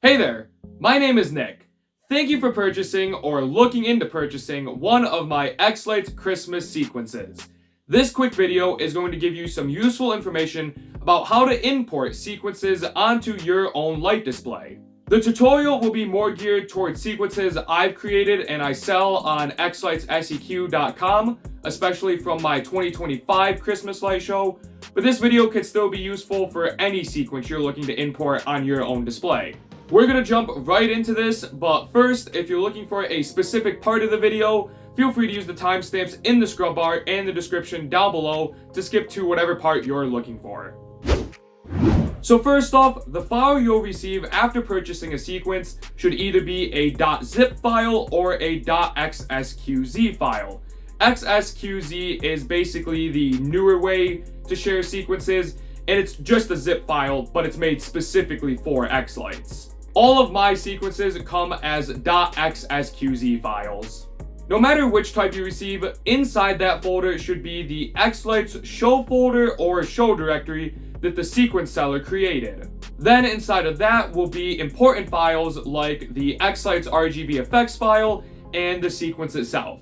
Hey there, my name is Nick. Thank you for purchasing or looking into purchasing one of my xLights Christmas sequences. This quick video is going to give you some useful information about how to import sequences onto your own light display. The tutorial will be more geared towards sequences I've created and I sell on xLightsSEQ.com, especially from my 2025 Christmas light show, but this video could still be useful for any sequence you're looking to import on your own display. We're going to jump right into this, but first, if you're looking for a specific part of the video, feel free to use the timestamps in the scrub bar and the description down below to skip to whatever part you're looking for. So first off, the file you'll receive after purchasing a sequence should either be a .zip file or a .xSQZ file. XSQZ is basically the newer way to share sequences, and it's just a zip file, but it's made specifically for xLights. All of my sequences come as .xSQZ files. No matter which type you receive, inside that folder should be the xLights show folder or show directory that the sequence seller created. Then inside of that will be important files like the xLights RGB effects file and the sequence itself.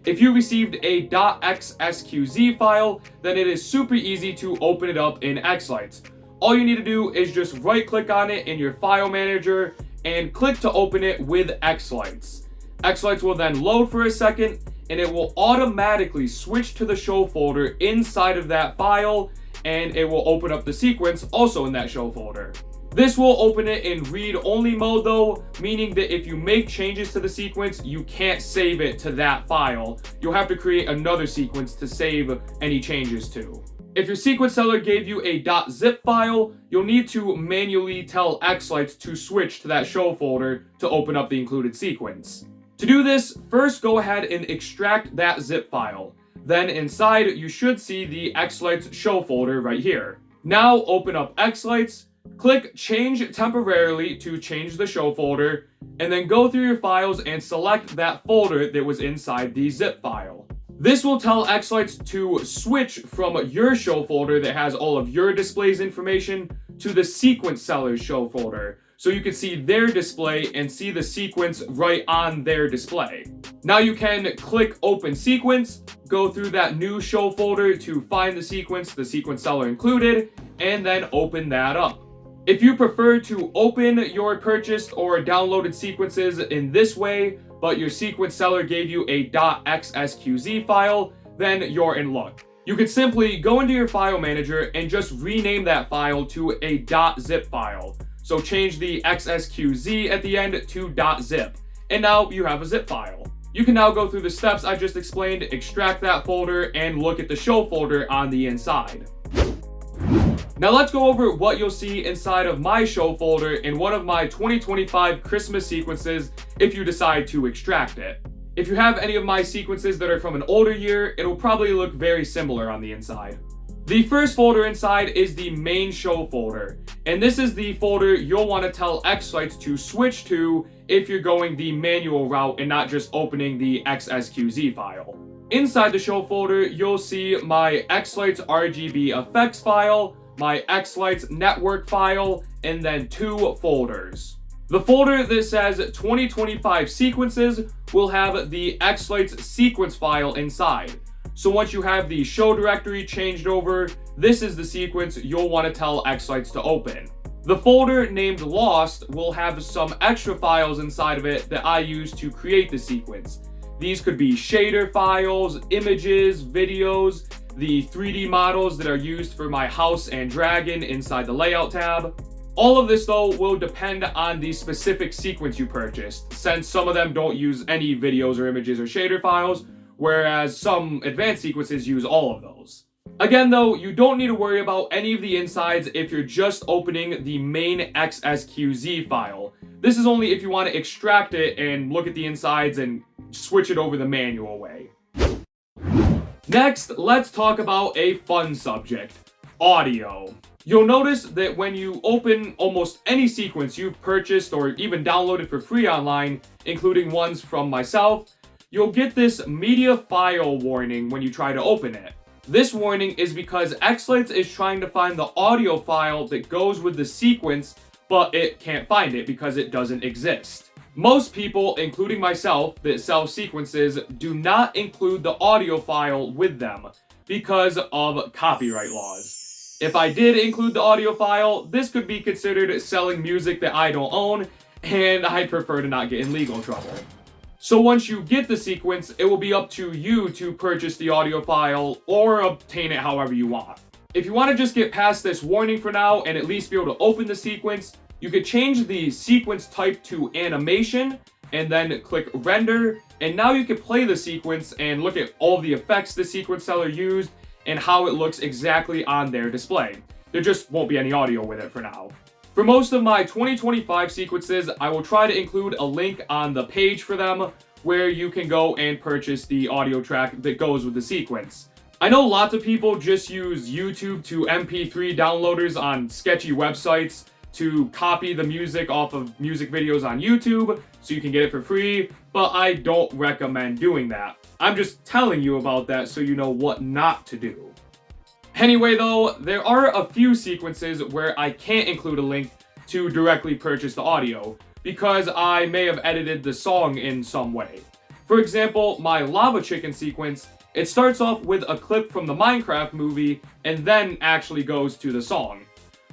If you received a .xSQZ file, then it is super easy to open it up in xLights. All you need to do is just right click on it in your file manager and click to open it with xLights. xLights will then load for a second and it will automatically switch to the show folder inside of that file, and it will open up the sequence also in that show folder. This will open it in read-only mode though, meaning that if you make changes to the sequence, you can't save it to that file. You'll have to create another sequence to save any changes to. If your sequence seller gave you a .zip file, you'll need to manually tell xLights to switch to that show folder to open up the included sequence. To do this, first go ahead and extract that zip file. Then inside, you should see the xLights show folder right here. Now open up xLights, click Change Temporarily to change the show folder, and then go through your files and select that folder that was inside the zip file. This will tell xLights to switch from your show folder that has all of your display's information to the sequence seller's show folder, so you can see their display and see the sequence right on their display. Now you can click Open Sequence, go through that new show folder to find the sequence seller included, and then open that up. If you prefer to open your purchased or downloaded sequences in this way, but your sequence seller gave you a .xSQZ file, then you're in luck. You could simply go into your file manager and just rename that file to a .zip file. So change the XSQZ at the end to .zip, and now you have a zip file. You can now go through the steps I just explained, extract that folder, and look at the show folder on the inside. Now let's go over what you'll see inside of my show folder in one of my 2025 Christmas sequences if you decide to extract it. If you have any of my sequences that are from an older year, it'll probably look very similar on the inside. The first folder inside is the main show folder, and this is the folder you'll want to tell xLights to switch to if you're going the manual route and not just opening the XSQZ file. Inside the show folder, you'll see my xLights RGB effects file, my xLights network file, and then two folders. The folder that says 2025 sequences will have the xLights sequence file inside. So once you have the show directory changed over, this is the sequence you'll want to tell xLights to open. The folder named Lost will have some extra files inside of it that I use to create the sequence. These could be shader files, images, videos, the 3D models that are used for my house and dragon inside the layout tab. All of this though will depend on the specific sequence you purchased, since some of them don't use any videos or images or shader files, whereas some advanced sequences use all of those. Again though, you don't need to worry about any of the insides if you're just opening the main XSQZ file. This is only if you want to extract it and look at the insides and switch it over the manual way. Next, let's talk about a fun subject, audio. You'll notice that when you open almost any sequence you've purchased or even downloaded for free online, including ones from myself, you'll get this media file warning when you try to open it. This warning is because xLights is trying to find the audio file that goes with the sequence but it can't find it because it doesn't exist. Most people, including myself, that sell sequences do not include the audio file with them because of copyright laws. If I did include the audio file, this could be considered selling music that I don't own, and I'd prefer to not get in legal trouble. So once you get the sequence, it will be up to you to purchase the audio file or obtain it however you want. If you want to just get past this warning for now and at least be able to open the sequence, you could change the sequence type to animation and then click render, and now you can play the sequence and look at all the effects the sequence seller used and how it looks exactly on their display. There just won't be any audio with it for now. For most of my 2025 sequences, I will try to include a link on the page for them where you can go and purchase the audio track that goes with the sequence. I know lots of people just use YouTube to MP3 downloaders on sketchy websites to copy the music off of music videos on YouTube so you can get it for free, but I don't recommend doing that. I'm just telling you about that so you know what not to do. Anyway though, there are a few sequences where I can't include a link to directly purchase the audio because I may have edited the song in some way. For example, my Lava Chicken sequence, it starts off with a clip from the Minecraft movie and then actually goes to the song.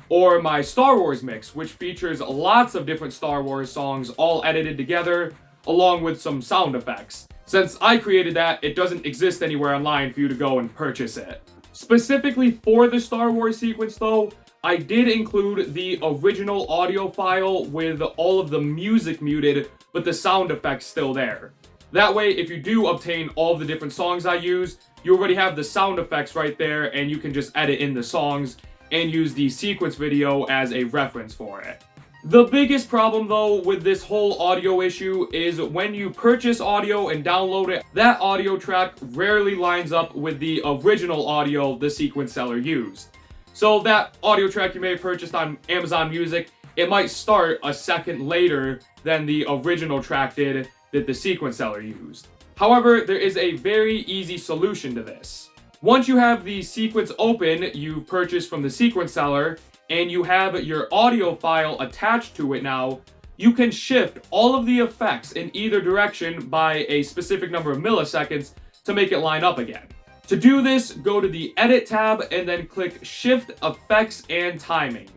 Or my Star Wars mix, which features lots of different Star Wars songs all edited together along with some sound effects. Since I created that, it doesn't exist anywhere online for you to go and purchase it. Specifically for the Star Wars sequence though, I did include the original audio file with all of the music muted, but the sound effects still there. That way, if you do obtain all the different songs I use, you already have the sound effects right there and you can just edit in the songs and use the sequence video as a reference for it. The biggest problem though with this whole audio issue is when you purchase audio and download it, that audio track rarely lines up with the original audio the sequence seller used. So that audio track you may have purchased on Amazon Music, it might start a second later than the original track did that the sequence seller used. However, there is a very easy solution to this. Once you have the sequence open you've purchased from the sequence seller, and you have your audio file attached to it now, you can shift all of the effects in either direction by a specific number of milliseconds to make it line up again. To do this, go to the Edit tab and then click Shift Effects and Timing.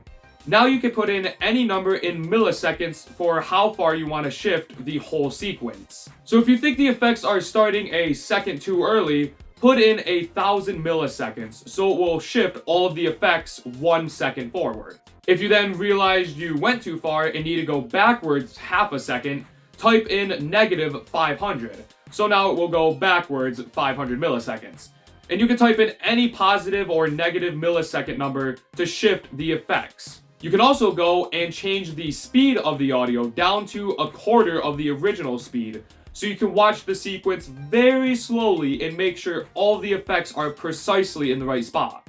Now you can put in any number in milliseconds for how far you want to shift the whole sequence. So if you think the effects are starting a second too early, put in 1,000 milliseconds, so it will shift all of the effects 1 second forward. If you then realize you went too far and need to go backwards half a second, type in -500. So now it will go backwards 500 milliseconds. And you can type in any positive or negative millisecond number to shift the effects. You can also go and change the speed of the audio down to 1/4 of the original speed, so you can watch the sequence very slowly and make sure all the effects are precisely in the right spot.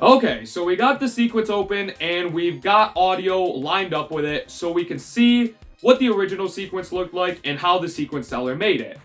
Okay, so we got the sequence open and we've got audio lined up with it so we can see what the original sequence looked like and how the sequence seller made it.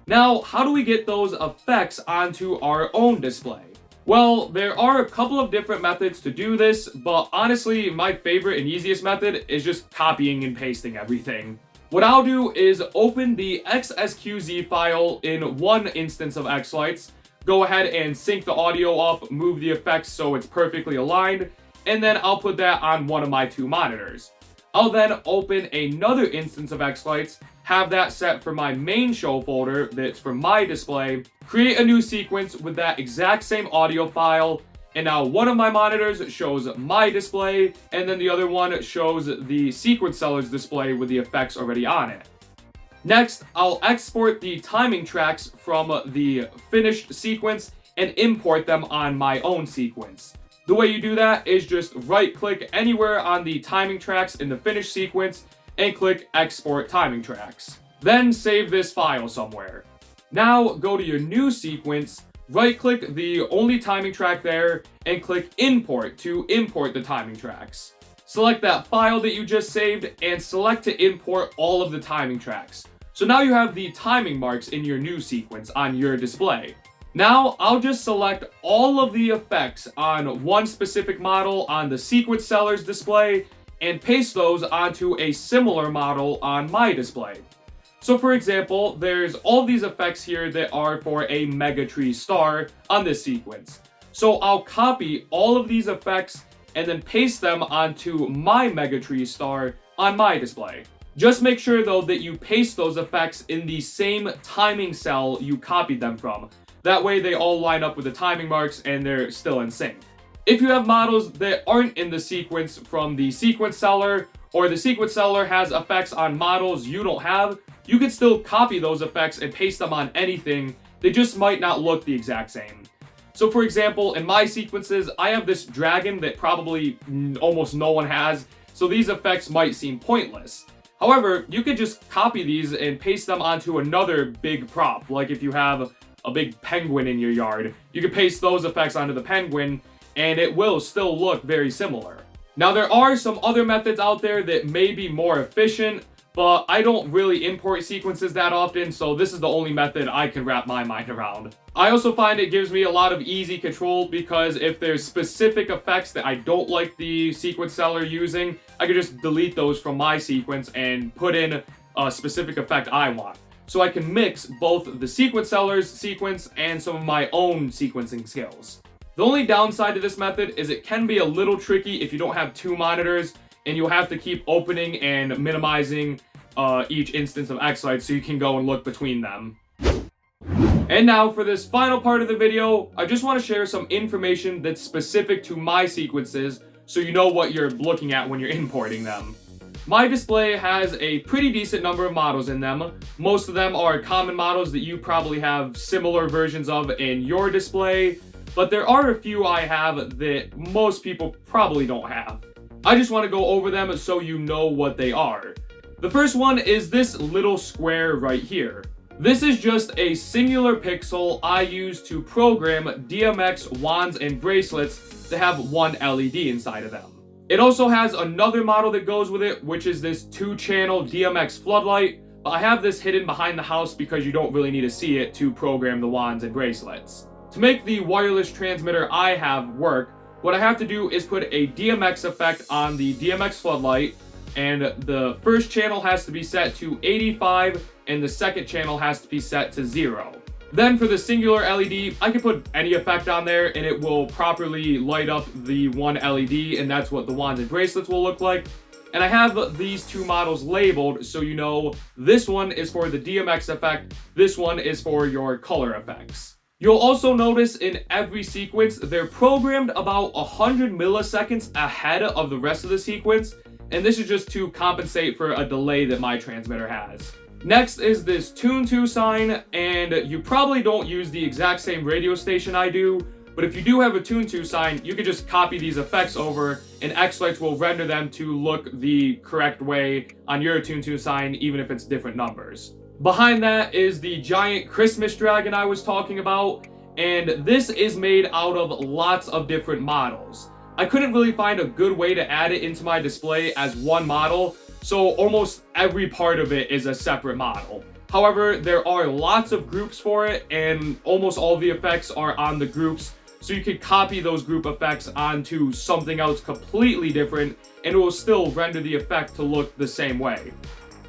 Now, how do we get those effects onto our own display? Well, there are a couple of different methods to do this, but honestly, my favorite and easiest method is just copying and pasting everything. What I'll do is open the XSQZ file in one instance of xLights, go ahead and sync the audio up, move the effects so it's perfectly aligned, and then I'll put that on one of my 2 monitors. I'll then open another instance of xLights, have that set for my main show folder that's for my display, create a new sequence with that exact same audio file, and now one of my monitors shows my display, and then the other one shows the sequence seller's display with the effects already on it. Next, I'll export the timing tracks from the finished sequence and import them on my own sequence. The way you do that is just right-click anywhere on the timing tracks in the finished sequence and click Export Timing Tracks. Then save this file somewhere. Now go to your new sequence, right-click the only timing track there, and click Import to import the timing tracks. Select that file that you just saved, and select to import all of the timing tracks. So now you have the timing marks in your new sequence on your display. Now, I'll just select all of the effects on one specific model on the sequence seller's display and paste those onto a similar model on my display. So for example, there's all these effects here that are for a Megatree star on this sequence. So I'll copy all of these effects and then paste them onto my Megatree star on my display. Just make sure though that you paste those effects in the same timing cell you copied them from. That way they all line up with the timing marks and they're still in sync. If you have models that aren't in the sequence from the sequence seller, or the sequence seller has effects on models you don't have, you can still copy those effects and paste them on anything. They just might not look the exact same. So for example, in my sequences, I have this dragon that probably almost no one has, so these effects might seem pointless. However, you could just copy these and paste them onto another big prop, like if you have a big penguin in your yard. You can paste those effects onto the penguin, and it will still look very similar. Now, there are some other methods out there that may be more efficient, but I don't really import sequences that often, so this is the only method I can wrap my mind around. I also find it gives me a lot of easy control, because if there's specific effects that I don't like the sequence seller using, I could just delete those from my sequence and put in a specific effect I want. So I can mix both the sequence seller's sequence and some of my own sequencing skills. The only downside to this method is it can be a little tricky if you don't have two monitors, and you'll have to keep opening and minimizing each instance of xLights so you can go and look between them. And now for this final part of the video, I just want to share some information that's specific to my sequences so you know what you're looking at when you're importing them. My display has a pretty decent number of models in them. Most of them are common models that you probably have similar versions of in your display, but there are a few I have that most people probably don't have. I just want to go over them so you know what they are. The first one is this little square right here. This is just a singular pixel I use to program DMX wands and bracelets that have one LED inside of them. It also has another model that goes with it, which is this 2-channel DMX floodlight, but I have this hidden behind the house because you don't really need to see it to program the wands and bracelets. To make the wireless transmitter I have work, what I have to do is put a DMX effect on the DMX floodlight, and the first channel has to be set to 85 and the second channel has to be set to 0. Then for the singular LED, I can put any effect on there and it will properly light up the one LED, and that's what the wands and bracelets will look like. And I have these two models labeled so you know this one is for the DMX effect, this one is for your color effects. You'll also notice in every sequence, they're programmed about 100 milliseconds ahead of the rest of the sequence, and this is just to compensate for a delay that my transmitter has. Next is this tune to sign, and you probably don't use the exact same radio station I do, but if you do have a tune to sign, you can just copy these effects over and xLights will render them to look the correct way on your tune to sign, even if it's different numbers. Behind that is the giant Christmas dragon I was talking about, and this is made out of lots of different models. I couldn't really find a good way to add it into my display as one model, so almost every part of it is a separate model. However, there are lots of groups for it, and almost all the effects are on the groups, so you could copy those group effects onto something else completely different, and it will still render the effect to look the same way.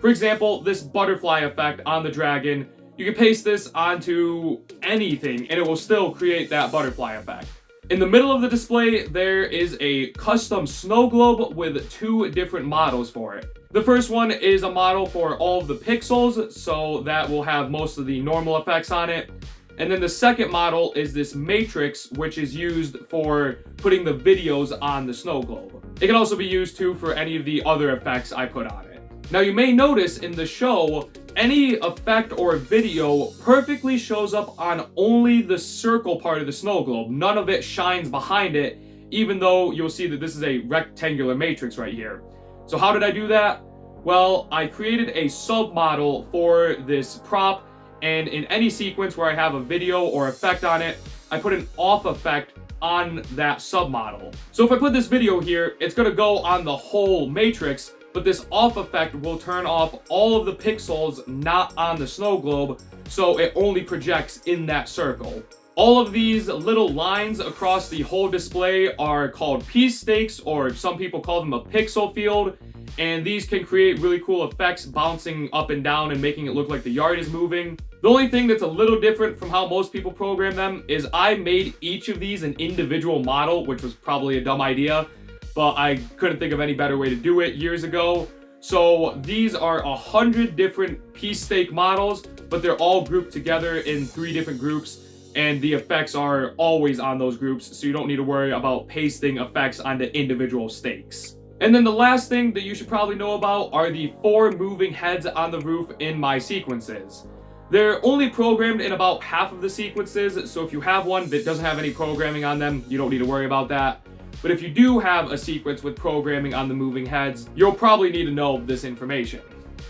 For example, this butterfly effect on the dragon, you can paste this onto anything, and it will still create that butterfly effect. In the middle of the display, there is a custom snow globe with two different models for it. The first one is a model for all of the pixels, so that will have most of the normal effects on it. And then the second model is this matrix, which is used for putting the videos on the snow globe. It can also be used too for any of the other effects I put on it. Now you may notice in the show, any effect or video perfectly shows up on only the circle part of the snow globe. None of it shines behind it, even though you'll see that this is a rectangular matrix right here. So how did I do that? Well, I created a submodel for this prop, and in any sequence where I have a video or effect on it, I put an off effect on that submodel. So if I put this video here, it's gonna go on the whole matrix, but this off effect will turn off all of the pixels not on the snow globe, so it only projects in that circle. All of these little lines across the whole display are called piece stakes, or some people call them a pixel field, and these can create really cool effects bouncing up and down and making it look like the yard is moving. The only thing that's a little different from how most people program them is I made each of these an individual model, which was probably a dumb idea, but I couldn't think of any better way to do it years ago. So these are 100 different piece stake models, but they're all grouped together in 3 different groups, and the effects are always on those groups, so you don't need to worry about pasting effects onto individual stakes. And then the last thing that you should probably know about are the 4 moving heads on the roof in my sequences. They're only programmed in about half of the sequences, so if you have one that doesn't have any programming on them, you don't need to worry about that. But if you do have a sequence with programming on the moving heads, you'll probably need to know this information.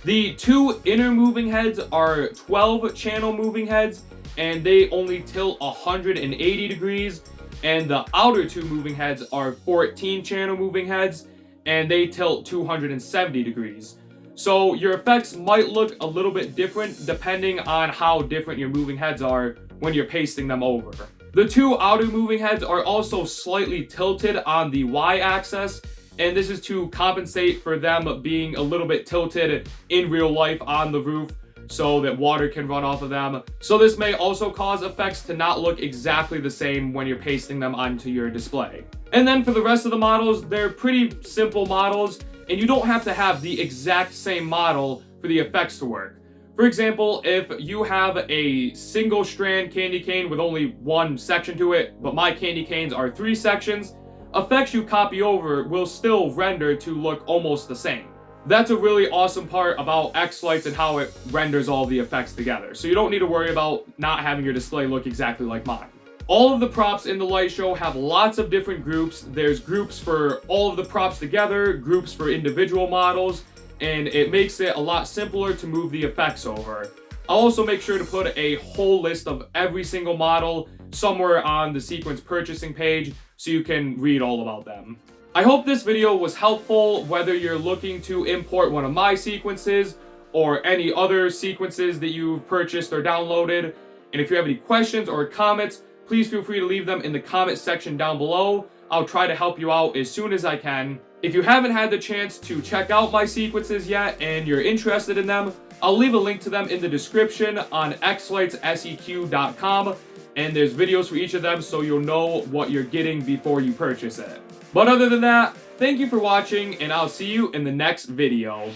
The 2 inner moving heads are 12 channel moving heads, and they only tilt 180 degrees, and the outer 2 moving heads are 14 channel moving heads, and they tilt 270 degrees. So your effects might look a little bit different depending on how different your moving heads are when you're pasting them over. The 2 outer moving heads are also slightly tilted on the y-axis, and this is to compensate for them being a little bit tilted in real life on the roof so that water can run off of them. So this may also cause effects to not look exactly the same when you're pasting them onto your display. And then for the rest of the models, they're pretty simple models, and you don't have to have the exact same model for the effects to work. For example, if you have a single strand candy cane with only 1 section to it, but my candy canes are 3 sections, effects you copy over will still render to look almost the same. That's a really awesome part about xLights and how it renders all the effects together. So you don't need to worry about not having your display look exactly like mine. All of the props in the light show have lots of different groups. There's groups for all of the props together, groups for individual models, and it makes it a lot simpler to move the effects over. I'll also make sure to put a whole list of every single model somewhere on the sequence purchasing page so you can read all about them. I hope this video was helpful, whether you're looking to import one of my sequences or any other sequences that you've purchased or downloaded. And if you have any questions or comments, please feel free to leave them in the comment section down below. I'll try to help you out as soon as I can. If you haven't had the chance to check out my sequences yet and you're interested in them, I'll leave a link to them in the description on xlightsseq.com, and there's videos for each of them so you'll know what you're getting before you purchase it. But other than that, thank you for watching, and I'll see you in the next video.